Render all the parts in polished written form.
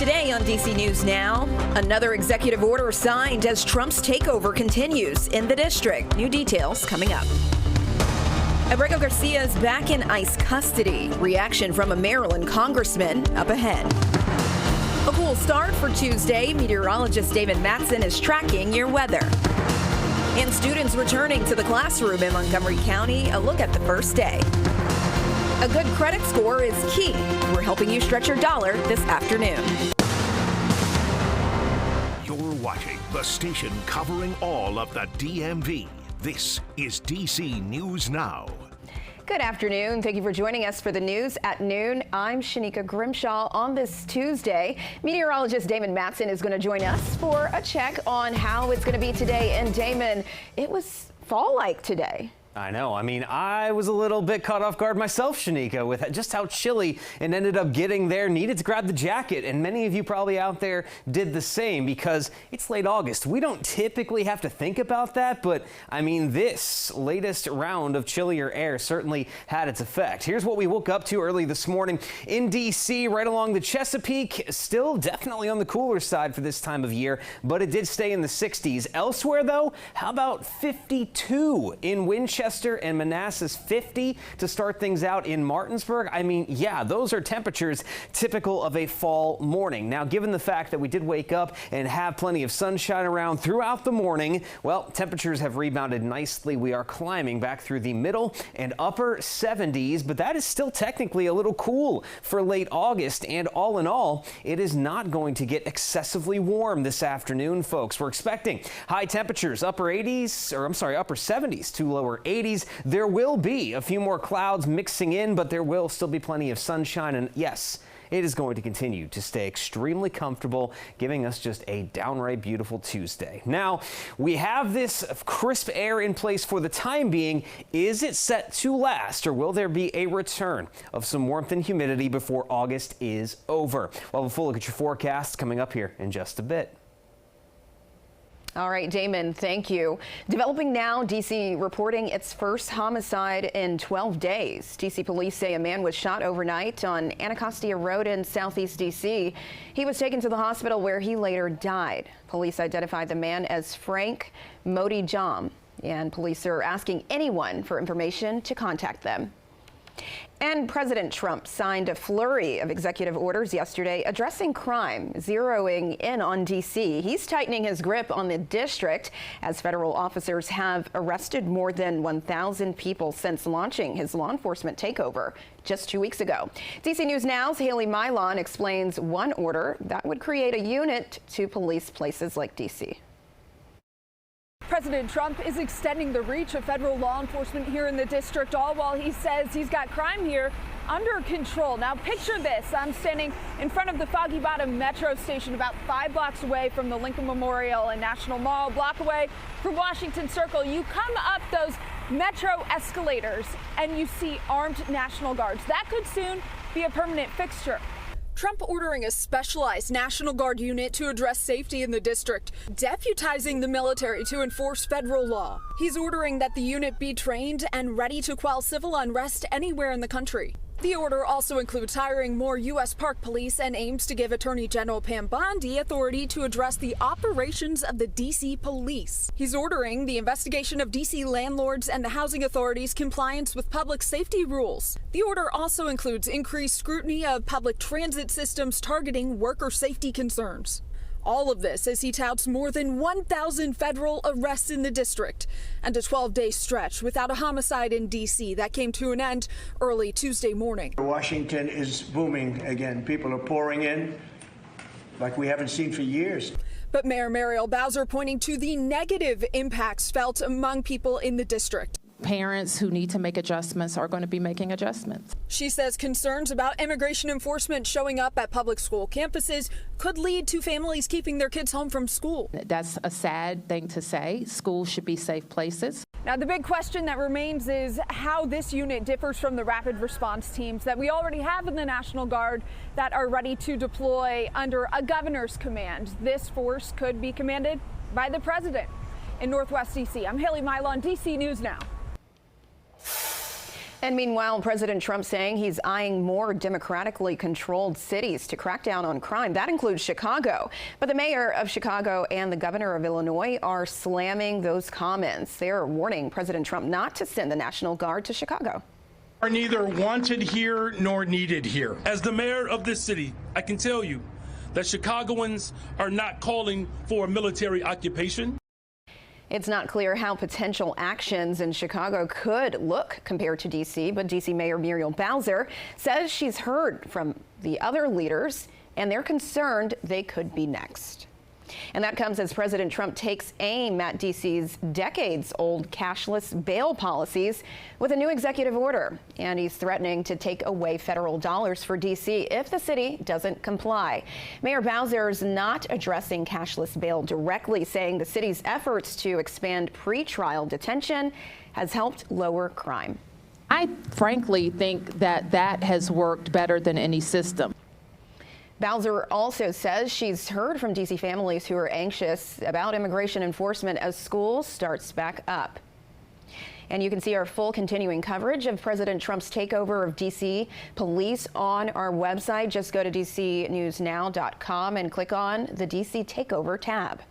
Today on DC News Now, another executive order signed as Trump's takeover continues in the district. New details coming up. Abrego Garcia is back in ICE custody. Reaction from a Maryland congressman up ahead. A cool start for Tuesday. Meteorologist David Matson is tracking your weather. And students returning to the classroom in Montgomery County. A look at the first day. A good credit score is key. We're helping you stretch your dollar this afternoon. You're watching the station covering all of the DMV. This is DC News Now. Good afternoon. Thank you for joining us for the news at noon. I'm Shanika Grimshaw. On this Tuesday, meteorologist Damon Matson is going to join us for a check on how it's going to be today. And Damon, it was fall-like today. I know. I mean, I was a little bit caught off guard myself, Shanika, with just how chilly it ended up getting there. Needed to grab the jacket, and many of you probably out there did the same because it's late August. We don't typically have to think about that, but I mean, this latest round of chillier air certainly had its effect. Here's what we woke up to early this morning in D.C. right along the Chesapeake. Still definitely on the cooler side for this time of year, but it did stay in the 60s. Elsewhere, though, how about 52 in Winchester and Manassas, 50 to start things out in Martinsburg? I mean, yeah, those are temperatures typical of a fall morning. Now, given the fact that we did wake up and have plenty of sunshine around throughout the morning, well, temperatures have rebounded nicely. We are climbing back through the middle and upper 70s, but that is still technically a little cool for late August. And all in all, it is not going to get excessively warm this afternoon, folks. We're expecting high temperatures, upper 70s to lower 80s. There will be a few more clouds mixing in, but there will still be plenty of sunshine. And yes, it is going to continue to stay extremely comfortable, giving us just a downright beautiful Tuesday. Now, we have this crisp air in place for the time being. Is it set to last, or will there be a return of some warmth and humidity before August is over? We'll have a full look at your forecast coming up here in just a bit. All right, Damon, thank you. Developing now, D.C. reporting its first homicide in 12 days. D.C. police say a man was shot overnight on Anacostia Road in southeast D.C. He was taken to the hospital where he later died. Police identified the man as Frank Modi Jam, and police are asking anyone for information to contact them. And President Trump signed a flurry of executive orders yesterday addressing crime, zeroing in on D.C. He's tightening his grip on the district as federal officers have arrested more than 1,000 people since launching his law enforcement takeover just 2 weeks ago. DC News Now's Haley Mylon explains one order that would create a unit to police places like D.C. President Trump is extending the reach of federal law enforcement here in the district, all while he says he's got crime here under control. Now picture this. I'm standing in front of the Foggy Bottom Metro Station about 5 blocks away from the Lincoln Memorial and National Mall, a block away from Washington Circle. You come up those Metro escalators and you see armed National Guards. That could soon be a permanent fixture. Trump ordering a specialized National Guard unit to address safety in the district, deputizing the military to enforce federal law. He's ordering that the unit be trained and ready to quell civil unrest anywhere in the country. The order also includes hiring more U.S. Park Police and aims to give Attorney General Pam Bondi authority to address the operations of the D.C. police. He's ordering the investigation of D.C. landlords and the housing authorities' compliance with public safety rules. The order also includes increased scrutiny of public transit systems targeting worker safety concerns. All of this as he touts more than 1,000 federal arrests in the district and a 12-day stretch without a homicide in D.C. that came to an end early Tuesday morning. Washington is booming again. People are pouring in like we haven't seen for years. But Mayor Mariel Bowser pointing to the negative impacts felt among people in the district. Parents who need to make adjustments are going to be making adjustments. She says concerns about immigration enforcement showing up at public school campuses could lead to families keeping their kids home from school. That's a sad thing to say. Schools should be safe places. Now, the big question that remains is how this unit differs from the rapid response teams that we already have in the National Guard that are ready to deploy under a governor's command. This force could be commanded by the president. In Northwest D.C., I'm Haley Mylon, DC News Now. And meanwhile, President Trump saying he's eyeing more democratically controlled cities to crack down on crime. That includes Chicago. But the mayor of Chicago and the governor of Illinois are slamming those comments. They're warning President Trump not to send the National Guard to Chicago. Are neither wanted here nor needed here. As the mayor of this city, I can tell you that Chicagoans are not calling for a military occupation. It's not clear how potential actions in Chicago could look compared to D.C., but D.C. Mayor Muriel Bowser says she's heard from the other leaders and they're concerned they could be next. And that comes as President Trump takes aim at D.C.'s decades-old cashless bail policies with a new executive order. And he's threatening to take away federal dollars for D.C. if the city doesn't comply. Mayor Bowser's not addressing cashless bail directly, saying the city's efforts to expand pretrial detention has helped lower crime. I frankly think that has worked better than any system. Bowser also says she's heard from D.C. families who are anxious about immigration enforcement as school starts back up. And you can see our full continuing coverage of President Trump's takeover of D.C. police on our website. Just go to DCNewsNow.com and click on the D.C. Takeover tab.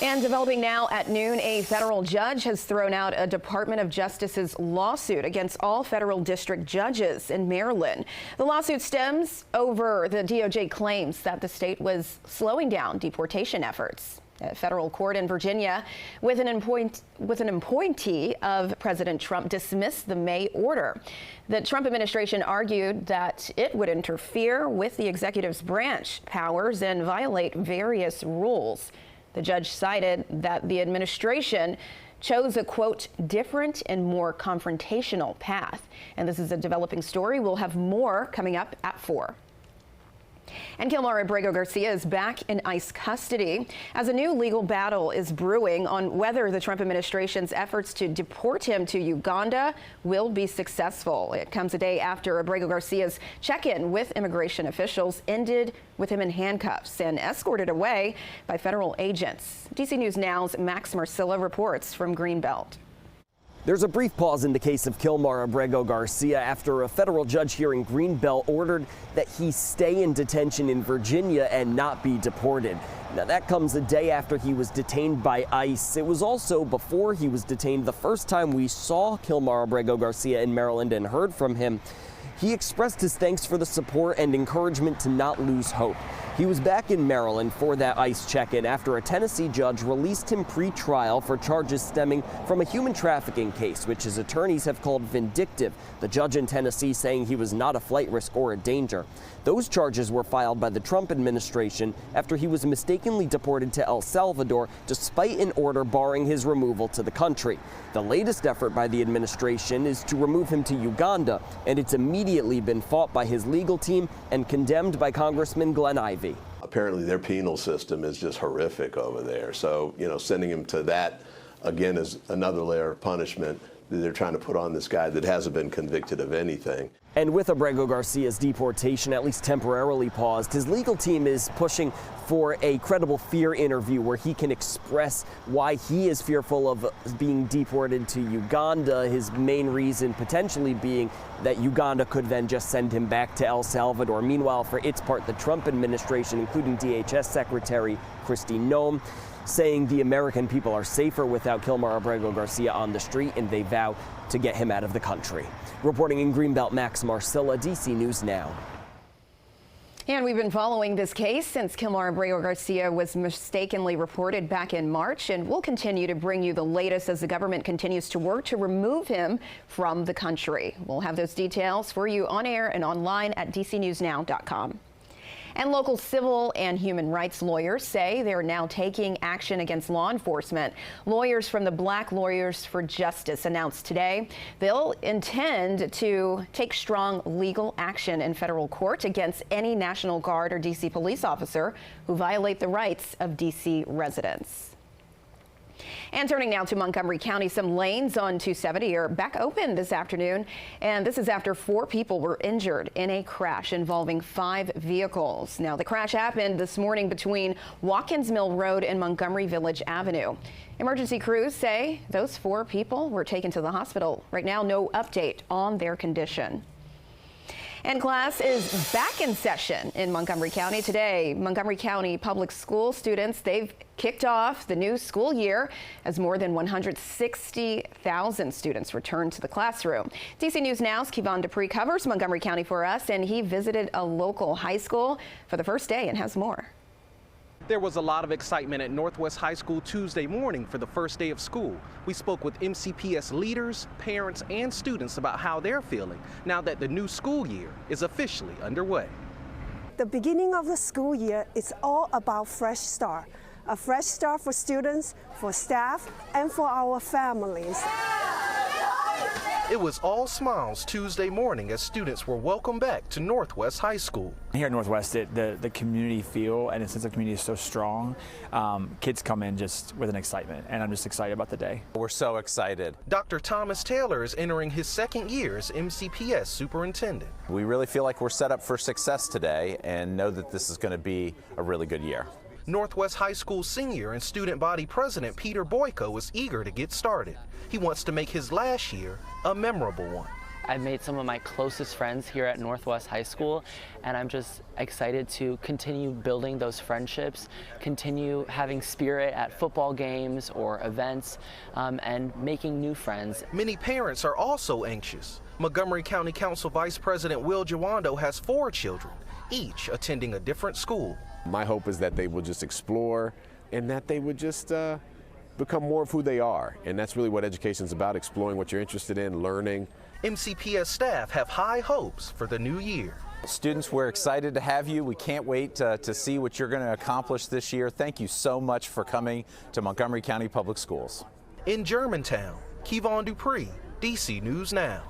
And developing now at noon, a federal judge has thrown out a Department of Justice's lawsuit against all federal district judges in Maryland. The lawsuit stems over the DOJ claims that the state was slowing down deportation efforts. A federal court in Virginia with an appointee of President Trump dismissed the May order. The Trump administration argued that it would interfere with the executive's branch powers and violate various rules. The judge cited that the administration chose a, quote, different and more confrontational path. And this is a developing story. We'll have more coming up at 4. And Kilmar Abrego Garcia is back in ICE custody as a new legal battle is brewing on whether the Trump administration's efforts to deport him to Uganda will be successful. It comes a day after Abrego Garcia's check-in with immigration officials ended with him in handcuffs and escorted away by federal agents. DC News Now's Max Marcilla reports from Greenbelt. There's a brief pause in the case of Kilmar Abrego Garcia after a federal judge here in Greenbelt ordered that he stay in detention in Virginia and not be deported. Now, that comes a day after he was detained by ICE. It was also before he was detained the first time we saw Kilmar Abrego Garcia in Maryland and heard from him. He expressed his thanks for the support and encouragement to not lose hope. He was back in Maryland for that ICE check-in after a Tennessee judge released him pre-trial for charges stemming from a human trafficking case, which his attorneys have called vindictive. The judge in Tennessee saying he was not a flight risk or a danger. Those charges were filed by the Trump administration after he was mistakenly deported to El Salvador despite an order barring his removal to the country. The latest effort by the administration is to remove him to Uganda, and it's immediately been fought by his legal team and condemned by Congressman Glenn Ivey. Apparently their penal system is just horrific over there. So, sending him to that, again, is another layer of punishment that they're trying to put on this guy that hasn't been convicted of anything. And with Abrego Garcia's deportation at least temporarily paused, his legal team is pushing for a credible fear interview where he can express why he is fearful of being deported to Uganda, his main reason potentially being that Uganda could then just send him back to El Salvador. Meanwhile, for its part, the Trump administration, including DHS Secretary Kristi Noem, saying the American people are safer without Kilmar Abrego Garcia on the street, and they vow to get him out of the country. Reporting in Greenbelt, Max Marcilla, DC News Now. And we've been following this case since Kilmar Abrego Garcia was mistakenly reported back in March, and we'll continue to bring you the latest as the government continues to work to remove him from the country. We'll have those details for you on air and online at DCNewsNow.com. And local civil and human rights lawyers say they're now taking action against law enforcement. Lawyers from the Black Lawyers for Justice announced today they'll intend to take strong legal action in federal court against any National Guard or D.C. police officer who violate the rights of D.C. residents. And turning now to Montgomery County, some lanes on 270 are back open this afternoon. And this is after 4 people were injured in a crash involving 5 vehicles. Now, the crash happened this morning between Watkins Mill Road and Montgomery Village Avenue. Emergency crews say those 4 people were taken to the hospital. Right now, no update on their condition. And class is back in session in Montgomery County today. Montgomery County Public School students, they've kicked off the new school year as more than 160,000 students return to the classroom. DC News Now's Kevon Dupree covers Montgomery County for us, and he visited a local high school for the first day and has more. There was a lot of excitement at Northwest High School Tuesday morning for the first day of school. We spoke with MCPS leaders, parents, and students about how they're feeling now that the new school year is officially underway. The beginning of the school year is all about fresh start. A fresh start for students, for staff, and for our families. It was all smiles Tuesday morning as students were welcomed back to Northwest High School. Here at Northwest, the community feel and the sense of community is so strong. Kids come in just with an excitement, and I'm just excited about the day. We're so excited. Dr. Thomas Taylor is entering his 2nd year as MCPS superintendent. We really feel like we're set up for success today and know that this is going to be a really good year. Northwest High School senior and student body president Peter Boyko is eager to get started. He wants to make his last year a memorable one. I've made some of my closest friends here at Northwest High School, and I'm just excited to continue building those friendships, continue having spirit at football games or events, and making new friends. Many parents are also anxious. Montgomery County Council Vice President Will Jawando has 4 children, each attending a different school. My hope is that they will just explore and that they would just become more of who they are. And that's really what education is about, exploring what you're interested in, learning. MCPS staff have high hopes for the new year. Students, we're excited to have you. We can't wait to see what you're going to accomplish this year. Thank you so much for coming to Montgomery County Public Schools. In Germantown, Kevon Dupree, DC News Now.